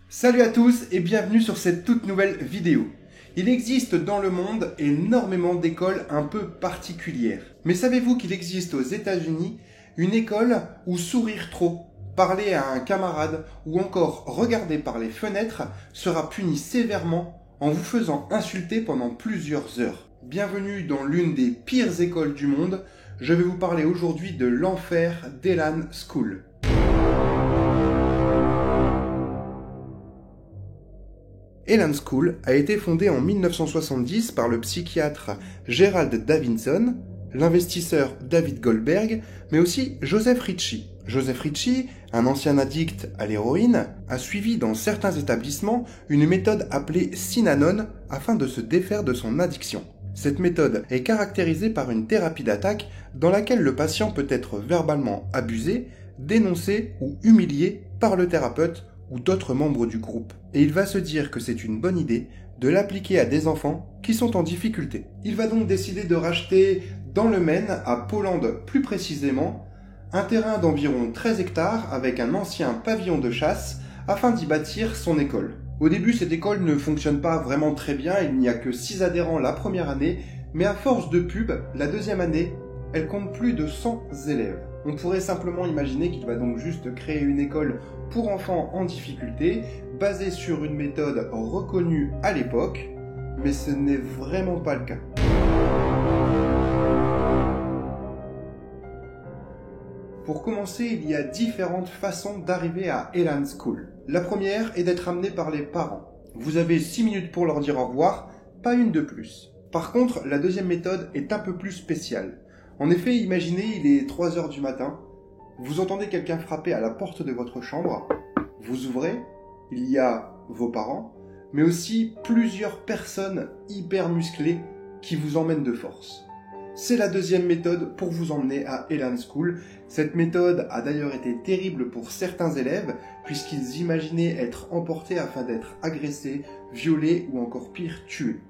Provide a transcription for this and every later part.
Salut à tous et bienvenue sur cette toute nouvelle vidéo. Il existe dans le monde énormément d'écoles un peu particulières. Mais savez-vous qu'il existe aux États-Unis une école où sourire trop, parler à un camarade ou encore regarder par les fenêtres sera puni sévèrement en vous faisant insulter pendant plusieurs heures. Bienvenue dans l'une des pires écoles du monde. Je vais vous parler aujourd'hui de l'enfer d'Elan School. Elan School a été fondée en 1970 par le psychiatre Gerald Davidson, l'investisseur David Goldberg, mais aussi Joseph Ritchie. Joseph Ritchie, un ancien addict à l'héroïne, a suivi dans certains établissements une méthode appelée Synanon afin de se défaire de son addiction. Cette méthode est caractérisée par une thérapie d'attaque dans laquelle le patient peut être verbalement abusé, dénoncé ou humilié par le thérapeute ou d'autres membres du groupe. Et il va se dire que c'est une bonne idée de l'appliquer à des enfants qui sont en difficulté. Il va donc décider de racheter dans le Maine, à Poland plus précisément, un terrain d'environ 13 hectares avec un ancien pavillon de chasse afin d'y bâtir son école. Au début, cette école ne fonctionne pas vraiment très bien, il n'y a que 6 adhérents la première année, mais à force de pub, la deuxième année, elle compte plus de 100 élèves. On pourrait simplement imaginer qu'il va donc juste créer une école pour enfants en difficulté, basée sur une méthode reconnue à l'époque, mais ce n'est vraiment pas le cas. Pour commencer, il y a différentes façons d'arriver à Elan School. La première est d'être amené par les parents. Vous avez 6 minutes pour leur dire au revoir, pas une de plus. Par contre, la deuxième méthode est un peu plus spéciale. En effet, imaginez, il est 3 heures du matin, vous entendez quelqu'un frapper à la porte de votre chambre, vous ouvrez, il y a vos parents, mais aussi plusieurs personnes hyper musclées qui vous emmènent de force. C'est la deuxième méthode pour vous emmener à Elan School. Cette méthode a d'ailleurs été terrible pour certains élèves, puisqu'ils imaginaient être emportés afin d'être agressés, violés ou encore pire, tués.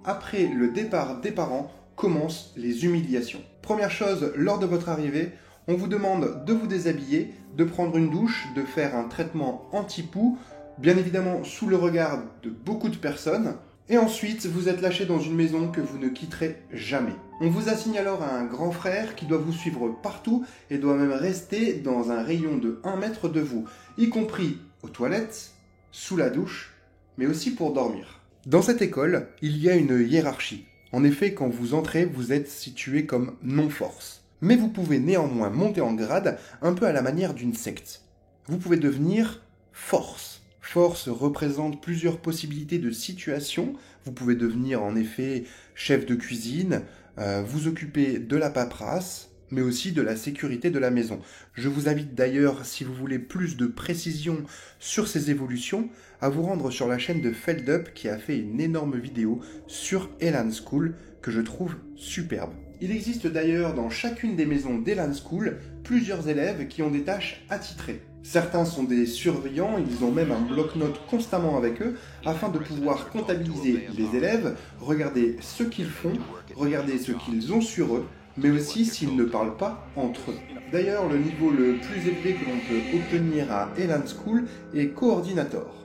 Après le départ des parents, commencent les humiliations. Première chose, lors de votre arrivée, on vous demande de vous déshabiller, de prendre une douche, de faire un traitement anti-poux, bien évidemment sous le regard de beaucoup de personnes, et ensuite vous êtes lâché dans une maison que vous ne quitterez jamais. On vous assigne alors à un grand frère qui doit vous suivre partout et doit même rester dans un rayon de 1 mètre de vous, y compris aux toilettes, sous la douche, mais aussi pour dormir. Dans cette école, il y a une hiérarchie. En effet, quand vous entrez, vous êtes situé comme non-force. Mais vous pouvez néanmoins monter en grade un peu à la manière d'une secte. Vous pouvez devenir force. Force représente plusieurs possibilités de situation. Vous pouvez devenir en effet chef de cuisine, vous occuper de la paperasse, mais aussi de la sécurité de la maison. Je vous invite d'ailleurs, si vous voulez plus de précision sur ces évolutions, à vous rendre sur la chaîne de Feldup qui a fait une énorme vidéo sur Elan School que je trouve superbe. Il existe d'ailleurs dans chacune des maisons d'Elan School plusieurs élèves qui ont des tâches attitrées. Certains sont des surveillants, ils ont même un bloc-notes constamment avec eux afin de pouvoir comptabiliser les élèves, regarder ce qu'ils font, regarder ce qu'ils ont sur eux, mais aussi s'ils ne parlent pas entre eux. D'ailleurs, le niveau le plus élevé que l'on peut obtenir à Elan School est coordinateur.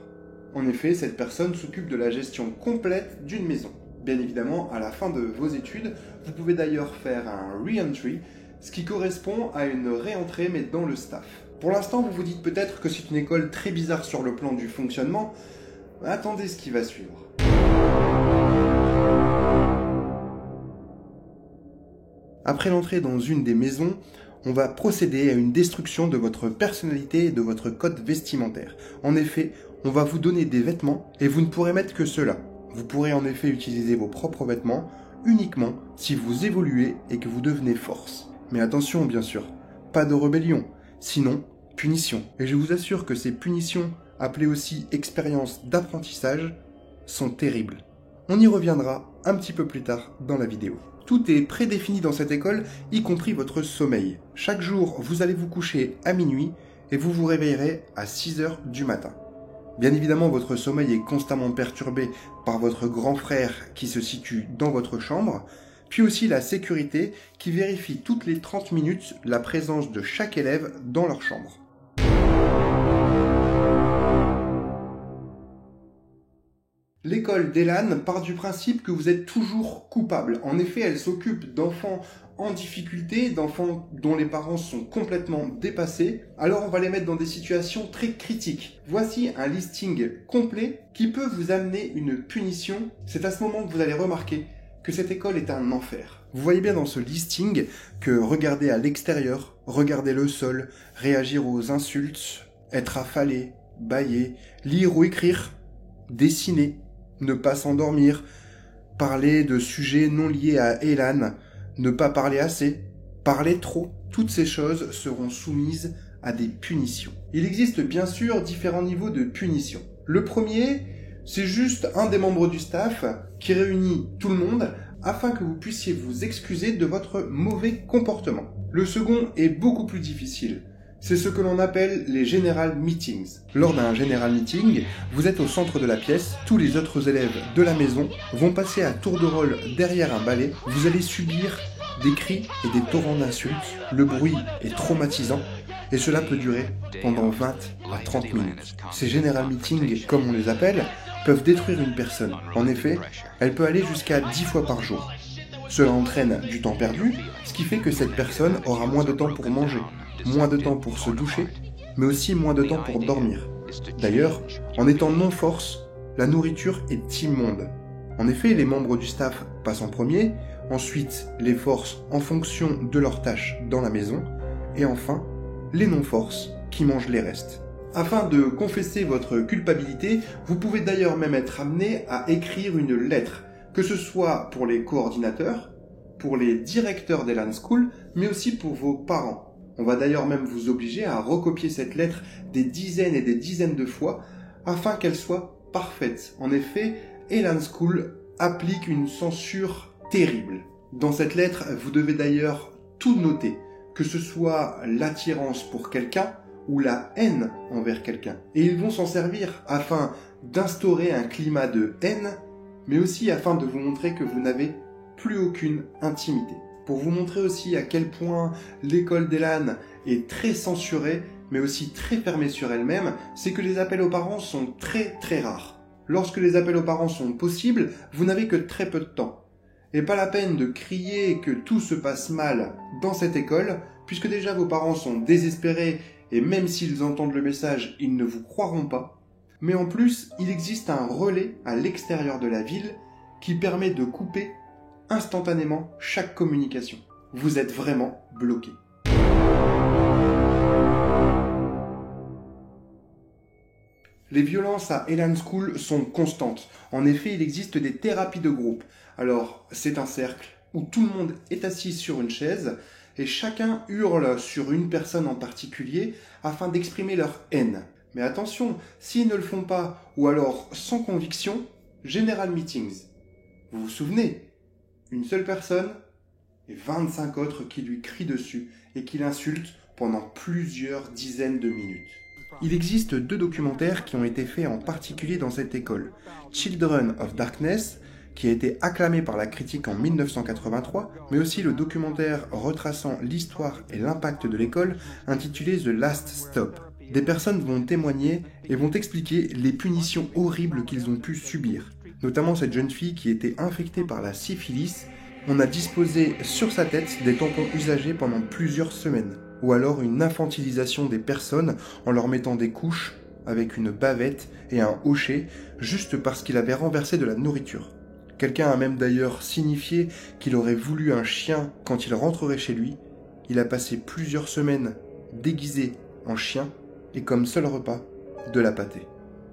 En effet, cette personne s'occupe de la gestion complète d'une maison. Bien évidemment, à la fin de vos études, vous pouvez d'ailleurs faire un re-entry, ce qui correspond à une réentrée mais dans le staff. Pour l'instant, vous vous dites peut-être que c'est une école très bizarre sur le plan du fonctionnement. Attendez ce qui va suivre. Après l'entrée dans une des maisons, on va procéder à une destruction de votre personnalité et de votre code vestimentaire. En effet, on va vous donner des vêtements et vous ne pourrez mettre que ceux-là. Vous pourrez en effet utiliser vos propres vêtements uniquement si vous évoluez et que vous devenez force. Mais attention bien sûr, pas de rébellion, sinon punition. Et je vous assure que ces punitions, appelées aussi expériences d'apprentissage, sont terribles. On y reviendra un petit peu plus tard dans la vidéo. Tout est prédéfini dans cette école, y compris votre sommeil. Chaque jour, vous allez vous coucher à minuit et vous vous réveillerez à 6 heures du matin. Bien évidemment, votre sommeil est constamment perturbé par votre grand frère qui se situe dans votre chambre, puis aussi la sécurité qui vérifie toutes les 30 minutes la présence de chaque élève dans leur chambre. L'école d'Elan part du principe que vous êtes toujours coupable. En effet, elle s'occupe d'enfants en difficulté, d'enfants dont les parents sont complètement dépassés. Alors on va les mettre dans des situations très critiques. Voici un listing complet qui peut vous amener une punition. C'est à ce moment que vous allez remarquer que cette école est un enfer. Vous voyez bien dans ce listing que regarder à l'extérieur, regarder le sol, réagir aux insultes, être affalé, bâiller, lire ou écrire, dessiner, ne pas s'endormir, parler de sujets non liés à Elan, ne pas parler assez, parler trop, toutes ces choses seront soumises à des punitions. Il existe bien sûr différents niveaux de punition. Le premier, c'est juste un des membres du staff qui réunit tout le monde afin que vous puissiez vous excuser de votre mauvais comportement. Le second est beaucoup plus difficile. C'est ce que l'on appelle les General Meetings. Lors d'un General Meeting, vous êtes au centre de la pièce, tous les autres élèves de la maison vont passer à tour de rôle derrière un balai, vous allez subir des cris et des torrents d'insultes, le bruit est traumatisant et cela peut durer pendant 20 à 30 minutes. Ces General Meetings, comme on les appelle, peuvent détruire une personne. En effet, elle peut aller jusqu'à 10 fois par jour. Cela entraîne du temps perdu, ce qui fait que cette personne aura moins de temps pour manger, moins de temps pour se doucher, mais aussi moins de temps pour dormir. D'ailleurs, en étant non-force, la nourriture est immonde. En effet, les membres du staff passent en premier, ensuite les forces en fonction de leurs tâches dans la maison, et enfin, les non-forces qui mangent les restes. Afin de confesser votre culpabilité, vous pouvez d'ailleurs même être amené à écrire une lettre, que ce soit pour les coordinateurs, pour les directeurs d'Elan School, mais aussi pour vos parents. On va d'ailleurs même vous obliger à recopier cette lettre des dizaines et des dizaines de fois afin qu'elle soit parfaite. En effet, Elan School applique une censure terrible. Dans cette lettre, vous devez d'ailleurs tout noter, que ce soit l'attirance pour quelqu'un ou la haine envers quelqu'un. Et ils vont s'en servir afin d'instaurer un climat de haine, mais aussi afin de vous montrer que vous n'avez plus aucune intimité. Pour vous montrer aussi à quel point l'école d'Elan est très censurée, mais aussi très fermée sur elle-même, c'est que les appels aux parents sont très très rares. Lorsque les appels aux parents sont possibles, vous n'avez que très peu de temps. Et pas la peine de crier que tout se passe mal dans cette école, puisque déjà vos parents sont désespérés et même s'ils entendent le message, ils ne vous croiront pas. Mais en plus, il existe un relais à l'extérieur de la ville qui permet de couper instantanément chaque communication. Vous êtes vraiment bloqué. Les violences à Elan School sont constantes. En effet, il existe des thérapies de groupe. Alors, c'est un cercle où tout le monde est assis sur une chaise et chacun hurle sur une personne en particulier afin d'exprimer leur haine. Mais attention, s'ils ne le font pas ou alors sans conviction, General Meetings. Vous vous souvenez ? Une seule personne et 25 autres qui lui crient dessus et qui l'insultent pendant plusieurs dizaines de minutes. Il existe 2 documentaires qui ont été faits en particulier dans cette école. Children of Darkness, qui a été acclamé par la critique en 1983, mais aussi le documentaire retraçant l'histoire et l'impact de l'école intitulé The Last Stop. Des personnes vont témoigner et vont expliquer les punitions horribles qu'ils ont pu subir. Notamment cette jeune fille qui était infectée par la syphilis, on a disposé sur sa tête des tampons usagés pendant plusieurs semaines. Ou alors une infantilisation des personnes en leur mettant des couches avec une bavette et un hochet juste parce qu'il avait renversé de la nourriture. Quelqu'un a même d'ailleurs signifié qu'il aurait voulu un chien quand il rentrerait chez lui. Il a passé plusieurs semaines déguisé en chien et comme seul repas, de la pâtée.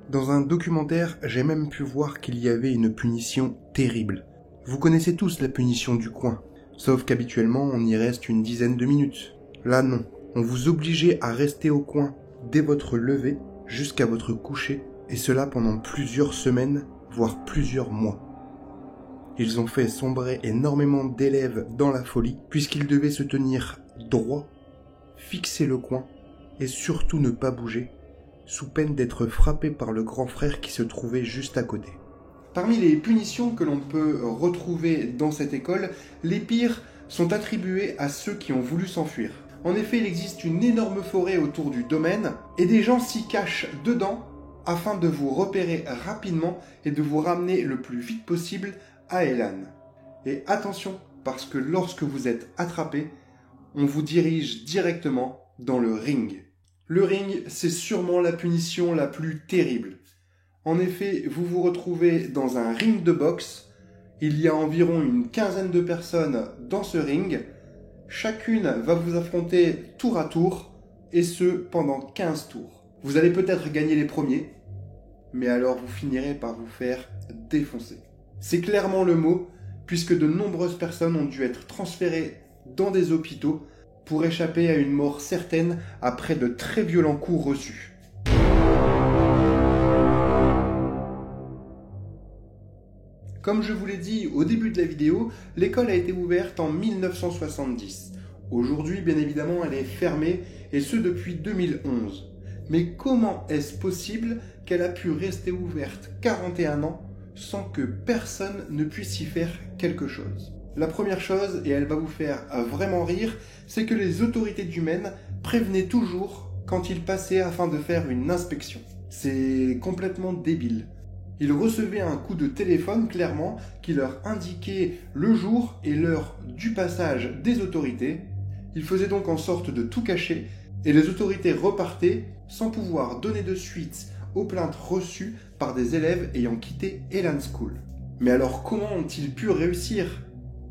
Dans un documentaire, j'ai même pu voir qu'il y avait une punition terrible. Vous connaissez tous la punition du coin, sauf qu'habituellement on y reste une dizaine de minutes. Là non, on vous obligeait à rester au coin dès votre lever jusqu'à votre coucher, et cela pendant plusieurs semaines, voire plusieurs mois. Ils ont fait sombrer énormément d'élèves dans la folie, puisqu'ils devaient se tenir droit, fixer le coin, et surtout ne pas bouger, sous peine d'être frappés par le grand frère qui se trouvait juste à côté. Parmi les punitions que l'on peut retrouver dans cette école, les pires sont attribuées à ceux qui ont voulu s'enfuir. En effet, il existe une énorme forêt autour du domaine et des gens s'y cachent dedans afin de vous repérer rapidement et de vous ramener le plus vite possible à Elan. Et attention, parce que lorsque vous êtes attrapé, on vous dirige directement dans le ring. Le ring, c'est sûrement la punition la plus terrible. En effet, vous vous retrouvez dans un ring de boxe. Il y a environ une quinzaine de personnes dans ce ring. Chacune va vous affronter tour à tour, et ce pendant 15 tours. Vous allez peut-être gagner les premiers, mais alors vous finirez par vous faire défoncer. C'est clairement le mot, puisque de nombreuses personnes ont dû être transférées dans des hôpitaux pour échapper à une mort certaine après de très violents coups reçus. Comme je vous l'ai dit au début de la vidéo, l'école a été ouverte en 1970. Aujourd'hui, bien évidemment, elle est fermée, et ce depuis 2011. Mais comment est-ce possible qu'elle a pu rester ouverte 41 ans sans que personne ne puisse y faire quelque chose? La première chose, et elle va vous faire vraiment rire, c'est que les autorités du Maine prévenaient toujours quand ils passaient afin de faire une inspection. C'est complètement débile. Ils recevaient un coup de téléphone clairement qui leur indiquait le jour et l'heure du passage des autorités. Ils faisaient donc en sorte de tout cacher et les autorités repartaient sans pouvoir donner de suite aux plaintes reçues par des élèves ayant quitté Elan School. Mais alors comment ont-ils pu réussir?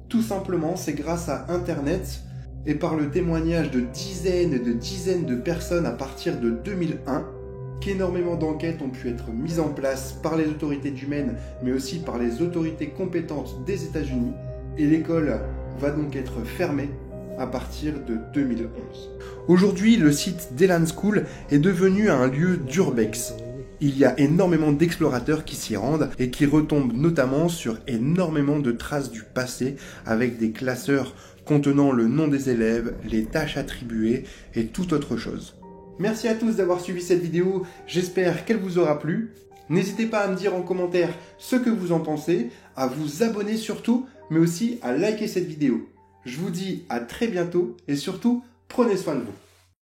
Tout simplement, c'est grâce à Internet et par le témoignage de dizaines et de dizaines de personnes à partir de 2001 qu'énormément d'enquêtes ont pu être mises en place par les autorités du Maine, mais aussi par les autorités compétentes des États-Unis, et l'école va donc être fermée à partir de 2011. Aujourd'hui, le site d'Elan School est devenu un lieu d'urbex. Il y a énormément d'explorateurs qui s'y rendent et qui retombent notamment sur énormément de traces du passé avec des classeurs contenant le nom des élèves, les tâches attribuées et toute autre chose. Merci à tous d'avoir suivi cette vidéo, j'espère qu'elle vous aura plu. N'hésitez pas à me dire en commentaire ce que vous en pensez, à vous abonner surtout, mais aussi à liker cette vidéo. Je vous dis à très bientôt et surtout, prenez soin de vous.